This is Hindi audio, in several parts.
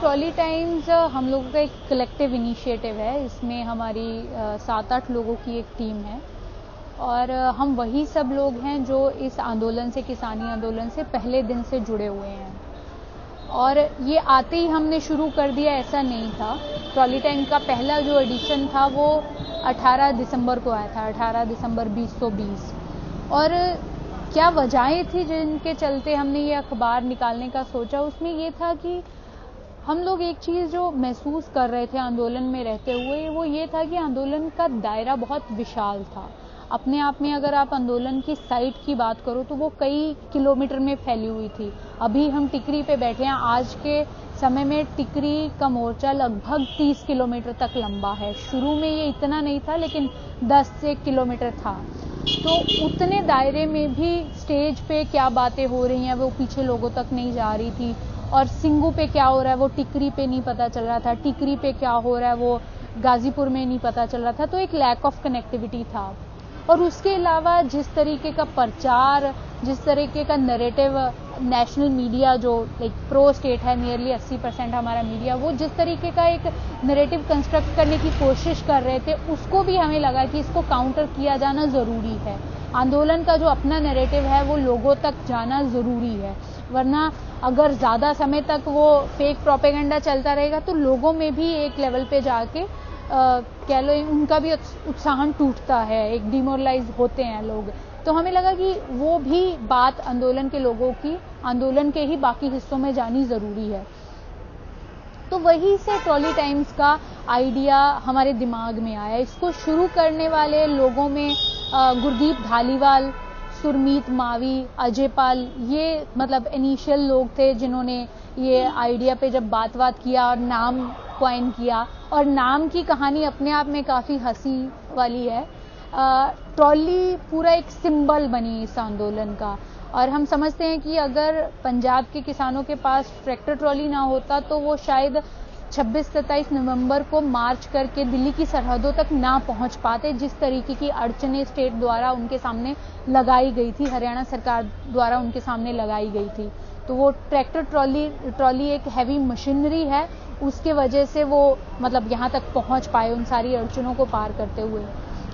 ट्रॉली टाइम्स हम लोगों का एक कलेक्टिव इनिशिएटिव है। इसमें हमारी 7-8 लोगों की एक टीम है और हम वही सब लोग हैं जो इस आंदोलन से, किसानी आंदोलन से पहले दिन से जुड़े हुए हैं। और ये आते ही हमने शुरू कर दिया ऐसा नहीं था। ट्रॉली टाइम का पहला जो एडिशन था वो 18 दिसंबर को आया था, 18 दिसंबर 2020। और क्या वजहें थी जिनके चलते हमने ये अखबार निकालने का सोचा, उसमें ये था कि हम लोग एक चीज़ जो महसूस कर रहे थे आंदोलन में रहते हुए, वो ये था कि आंदोलन का दायरा बहुत विशाल था। अपने आप में अगर आप आंदोलन की साइट की बात करो तो वो कई किलोमीटर में फैली हुई थी। अभी हम टिकरी पे बैठे हैं, आज के समय में टिकरी का मोर्चा लगभग 30 किलोमीटर तक लंबा है। शुरू में ये इतना नहीं था, लेकिन 10 से किलोमीटर था। तो उतने दायरे में भी स्टेज पे क्या बातें हो रही हैं वो पीछे लोगों तक नहीं जा रही थी। और सिंगू पे क्या हो रहा है वो टिकरी पे नहीं पता चल रहा था, टिकरी पे क्या हो रहा है वो गाजीपुर में नहीं पता चल रहा था। तो एक लैक ऑफ कनेक्टिविटी था। और उसके अलावा जिस तरीके का प्रचार, जिस तरीके का नैरेटिव नेशनल मीडिया जो लाइक प्रो स्टेट है, नियरली 80% हमारा मीडिया, वो जिस तरीके का एक नैरेटिव कंस्ट्रक्ट करने की कोशिश कर रहे थे, उसको भी हमें लगा कि इसको काउंटर किया जाना ज़रूरी है। आंदोलन का जो अपना नैरेटिव है वो लोगों तक जाना ज़रूरी है, वरना अगर ज़्यादा समय तक वो फेक प्रोपेगेंडा चलता रहेगा तो लोगों में भी एक लेवल पे जाके कह लो उनका भी उत्साह टूटता है, एक डिमोरलाइज होते हैं लोग। तो हमें लगा कि वो भी बात आंदोलन के लोगों की आंदोलन के ही बाकी हिस्सों में जानी ज़रूरी है। तो वहीं से ट्रॉली टाइम्स का आइडिया हमारे दिमाग में आया। इसको शुरू करने वाले लोगों में गुरदीप धालीवाल, सुरमीत मावी, अजय पाल, ये मतलब इनिशियल लोग थे जिन्होंने ये आइडिया पे जब बात किया और नाम कॉइन किया। और नाम की कहानी अपने आप में काफ़ी हंसी वाली है। ट्रॉली पूरा एक सिंबल बनी इस आंदोलन का। और हम समझते हैं कि अगर पंजाब के किसानों के पास ट्रैक्टर ट्रॉली ना होता तो वो शायद 26-27 नवंबर को मार्च करके दिल्ली की सरहदों तक ना पहुंच पाते। जिस तरीके की अड़चनें स्टेट द्वारा उनके सामने लगाई गई थी, हरियाणा सरकार द्वारा उनके सामने लगाई गई थी। तो वो ट्रैक्टर ट्रॉली एक हैवी मशीनरी है, उसके वजह से वो मतलब यहाँ तक पहुँच पाए उन सारी अड़चनों को पार करते हुए।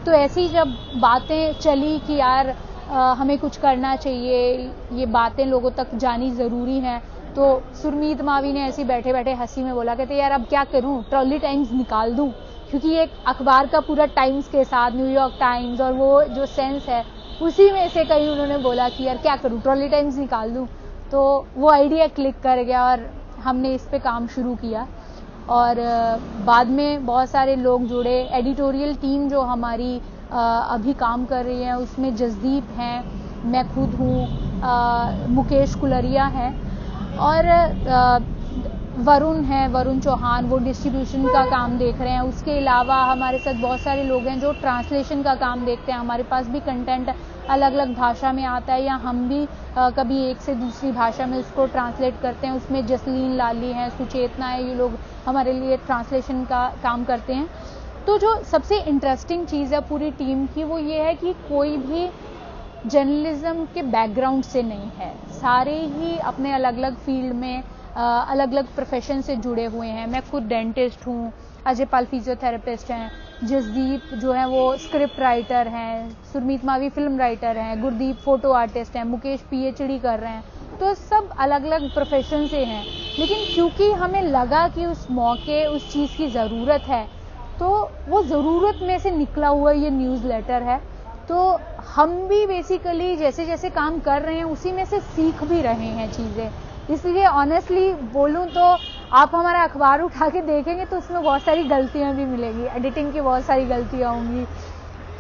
तो ऐसी जब बातें चली कि यार हमें कुछ करना चाहिए, ये बातें लोगों तक जानी ज़रूरी हैं, तो सुरमीत मावी ने ऐसे बैठे बैठे हंसी में बोला, कहते यार अब क्या करूं, ट्रॉली टाइम्स निकाल दूं, क्योंकि एक अखबार का पूरा टाइम्स के साथ न्यूयॉर्क टाइम्स और वो जो सेंस है उसी में से कहीं उन्होंने बोला कि यार क्या करूं, ट्रॉली टाइम्स निकाल दूं। तो वो आइडिया क्लिक कर गया और हमने इस पे काम शुरू किया। और बाद में बहुत सारे लोग जुड़े। एडिटोरियल टीम जो हमारी अभी काम कर रही है उसमें जसदीप हैं, मैं खुद हूँ, मुकेश कुलरिया हैं और वरुण है, वरुण चौहान, वो डिस्ट्रीब्यूशन का काम देख रहे हैं। उसके अलावा हमारे साथ बहुत सारे लोग हैं जो ट्रांसलेशन का काम देखते हैं। हमारे पास भी कंटेंट अलग अलग भाषा में आता है या हम भी कभी एक से दूसरी भाषा में उसको ट्रांसलेट करते हैं। उसमें जसलीन लाली हैं, सुचेतना है, ये लोग हमारे लिए ट्रांसलेशन का काम करते हैं। तो जो सबसे इंटरेस्टिंग चीज़ है पूरी टीम की वो ये है कि कोई भी जर्नलिज्म के बैकग्राउंड से नहीं है, सारे ही अपने अलग अलग फील्ड में अलग अलग प्रोफेशन से जुड़े हुए हैं। मैं खुद डेंटिस्ट हूँ, अजय पाल फिजियोथेरेपिस्ट हैं, जसदीप जो है वो स्क्रिप्ट राइटर हैं, सुरमीत मावी फिल्म राइटर हैं, गुरदीप फोटो आर्टिस्ट हैं, मुकेश पीएचडी कर रहे हैं। तो सब अलग अलग प्रोफेशन से हैं, लेकिन क्योंकि हमें लगा कि उस मौके उस चीज़ की ज़रूरत है, तो वो ज़रूरत में से निकला हुआ ये न्यूज़ लेटर है। तो हम भी बेसिकली जैसे जैसे काम कर रहे हैं उसी में से सीख भी रहे हैं चीज़ें। इसलिए ऑनेस्टली बोलूं तो आप हमारा अखबार उठा के देखेंगे तो उसमें बहुत सारी गलतियां भी मिलेंगी, एडिटिंग की बहुत सारी गलतियां होंगी,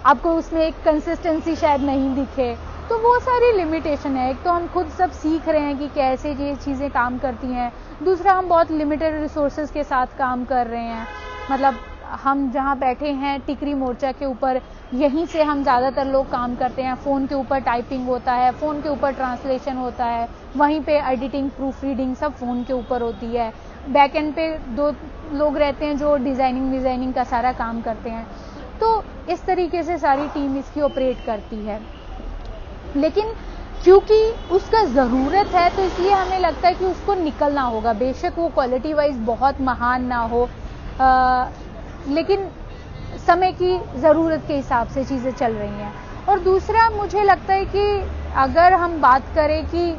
आपको उसमें एक कंसिस्टेंसी शायद नहीं दिखे। तो वो सारी लिमिटेशन है। एक तो हम खुद सब सीख रहे हैं कि कैसे ये चीज़ें काम करती हैं, दूसरा हम बहुत लिमिटेड रिसोर्सेज के साथ काम कर रहे हैं। मतलब हम जहाँ बैठे हैं टिकरी मोर्चा के ऊपर, यहीं से हम ज़्यादातर लोग काम करते हैं। फ़ोन के ऊपर टाइपिंग होता है, फ़ोन के ऊपर ट्रांसलेशन होता है, वहीं पे एडिटिंग, प्रूफ रीडिंग सब फ़ोन के ऊपर होती है। बैक एंड पे 2 लोग रहते हैं जो डिज़ाइनिंग का सारा काम करते हैं। तो इस तरीके से सारी टीम इसकी ऑपरेट करती है। लेकिन क्योंकि उसका ज़रूरत है, तो इसलिए हमें लगता है कि उसको निकलना होगा। बेशक वो क्वालिटी वाइज बहुत महान ना हो, लेकिन समय की ज़रूरत के हिसाब से चीज़ें चल रही हैं। और दूसरा मुझे लगता है कि अगर हम बात करें कि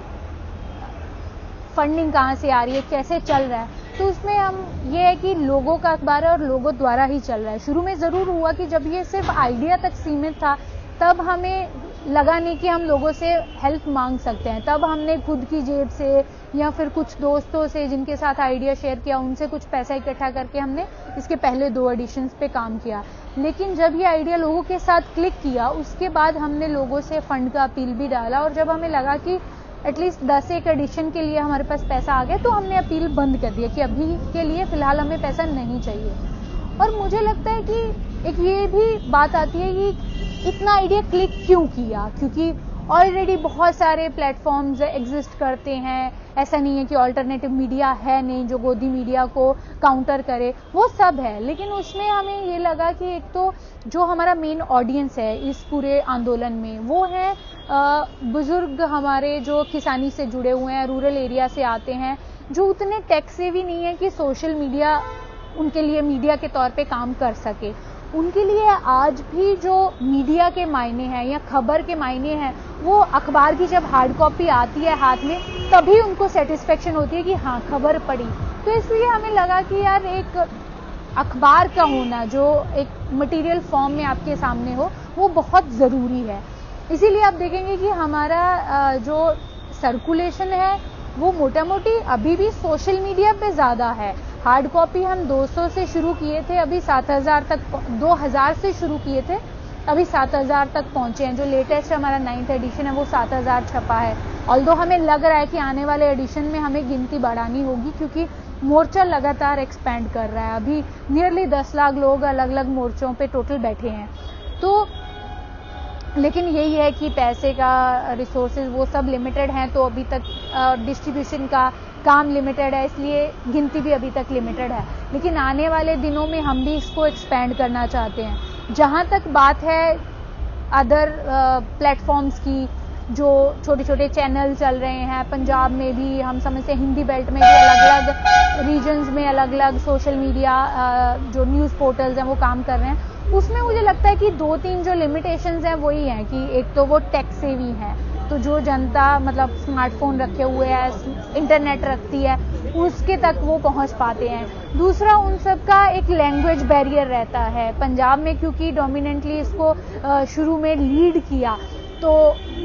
फंडिंग कहाँ से आ रही है, कैसे चल रहा है, तो उसमें हम ये है कि लोगों का अखबार है और लोगों द्वारा ही चल रहा है। शुरू में ज़रूर हुआ कि जब ये सिर्फ आइडिया तक सीमित था, तब हमें लगा नहीं कि हम लोगों से हेल्प मांग सकते हैं। तब हमने खुद की जेब से या फिर कुछ दोस्तों से जिनके साथ आइडिया शेयर किया, उनसे कुछ पैसा इकट्ठा करके हमने इसके पहले 2 एडिशंस पे काम किया। लेकिन जब ये आइडिया लोगों के साथ क्लिक किया, उसके बाद हमने लोगों से फंड का अपील भी डाला, और जब हमें लगा कि एटलीस्ट 10 एक एडिशन के लिए हमारे पास पैसा आ गया, तो हमने अपील बंद कर दिया कि अभी के लिए फ़िलहाल हमें पैसा नहीं चाहिए। और मुझे लगता है कि एक ये भी बात आती है कि इतना आइडिया क्लिक क्यों किया, क्योंकि ऑलरेडी बहुत सारे प्लेटफॉर्म्स एग्जिस्ट करते हैं। ऐसा नहीं है कि ऑल्टरनेटिव मीडिया है नहीं जो गोदी मीडिया को काउंटर करे, वो सब है। लेकिन उसमें हमें ये लगा कि एक तो जो हमारा मेन ऑडियंस है इस पूरे आंदोलन में, वो है बुजुर्ग हमारे जो किसानी से जुड़े हुए हैं, रूरल एरिया से आते हैं, जो उतने टेक सेवी नहीं है कि सोशल मीडिया उनके लिए मीडिया के तौर पे काम कर सके। उनके लिए आज भी जो मीडिया के मायने हैं या खबर के मायने हैं, वो अखबार की जब हार्ड कॉपी आती है हाथ में, तभी उनको सेटिस्फेक्शन होती है कि हाँ खबर पढ़ी। तो इसलिए हमें लगा कि यार एक अखबार का होना जो एक मटेरियल फॉर्म में आपके सामने हो, वो बहुत ज़रूरी है। इसीलिए आप देखेंगे कि हमारा जो सर्कुलेशन है वो मोटा मोटी अभी भी सोशल मीडिया पे ज़्यादा है। हार्ड कॉपी हम 200 से शुरू किए थे, अभी 7000 तक, 2000 से शुरू किए थे, अभी 7000 तक पहुंचे हैं। जो लेटेस्ट हमारा 9th एडिशन है वो 7000 छपा है। ऑल्दो हमें लग रहा है कि आने वाले एडिशन में हमें गिनती बढ़ानी होगी, क्योंकि मोर्चा लगातार एक्सपैंड कर रहा है। अभी नियरली 10 लाख लोग अलग अलग मोर्चों पे टोटल बैठे हैं। तो लेकिन यही है कि पैसे का रिसोर्सेज वो सब लिमिटेड हैं, तो अभी तक डिस्ट्रीब्यूशन का काम लिमिटेड है, इसलिए गिनती भी अभी तक लिमिटेड है। लेकिन आने वाले दिनों में हम भी इसको एक्सपैंड करना चाहते हैं। जहाँ तक बात है अदर प्लेटफॉर्म्स की, जो छोटे छोटे चैनल चल रहे हैं पंजाब में भी, हम समझते हैं हिंदी बेल्ट में भी अलग अलग रीजन्स में अलग अलग सोशल मीडिया जो न्यूज़ पोर्टल्स हैं वो काम कर रहे हैं। उसमें मुझे लगता है कि 2-3 जो लिमिटेशंस हैं वही हैं कि एक तो वो टेक सेवी हैं, तो जो जनता मतलब स्मार्टफोन रखे हुए है, इंटरनेट रखती है, उसके तक वो पहुंच पाते हैं। दूसरा उन सब का एक लैंग्वेज बैरियर रहता है। पंजाब में क्योंकि डोमिनेंटली इसको शुरू में लीड किया, तो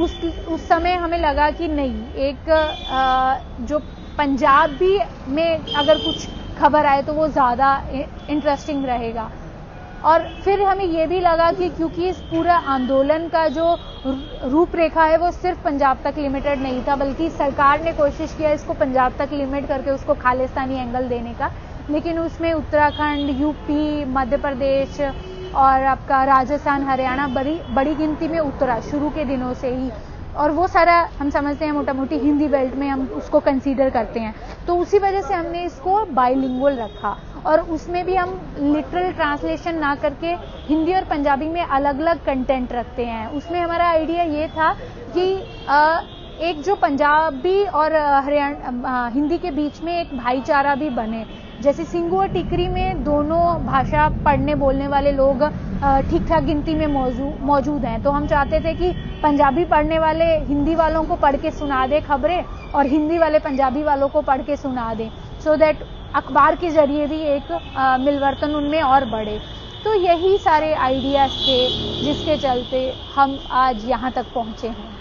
उस समय हमें लगा कि नहीं, एक जो पंजाबी में अगर कुछ खबर आए तो वो ज़्यादा इंटरेस्टिंग रहेगा। और फिर हमें ये भी लगा कि क्योंकि इस पूरा आंदोलन का जो रूपरेखा है वो सिर्फ पंजाब तक लिमिटेड नहीं था, बल्कि सरकार ने कोशिश किया इसको पंजाब तक लिमिट करके उसको खालिस्तानी एंगल देने का, लेकिन उसमें उत्तराखंड, यूपी, मध्य प्रदेश और आपका राजस्थान, हरियाणा बड़ी गिनती में उतरा शुरू के दिनों से ही। और वो सारा हम समझते हैं मोटा मोटी हिंदी बेल्ट में हम उसको कंसीडर करते हैं। तो उसी वजह से हमने इसको बाइलिंगुअल रखा, और उसमें भी हम लिटरल ट्रांसलेशन ना करके हिंदी और पंजाबी में अलग अलग कंटेंट रखते हैं। उसमें हमारा आइडिया ये था कि एक जो पंजाबी और हिंदी के बीच में एक भाईचारा भी बने। जैसे सिंगू और टिकरी में दोनों भाषा पढ़ने बोलने वाले लोग ठीक ठाक गिनती में मौजूद हैं, तो हम चाहते थे कि पंजाबी पढ़ने वाले हिंदी वालों को पढ़ के सुना दे खबरें, और हिंदी वाले पंजाबी वालों को पढ़ के सुना दें, सो दैट अखबार के जरिए भी एक मिलवर्तन उनमें और बढ़े। तो यही सारे आइडियाज़ थे जिसके चलते हम आज यहाँ तक पहुँचे हैं।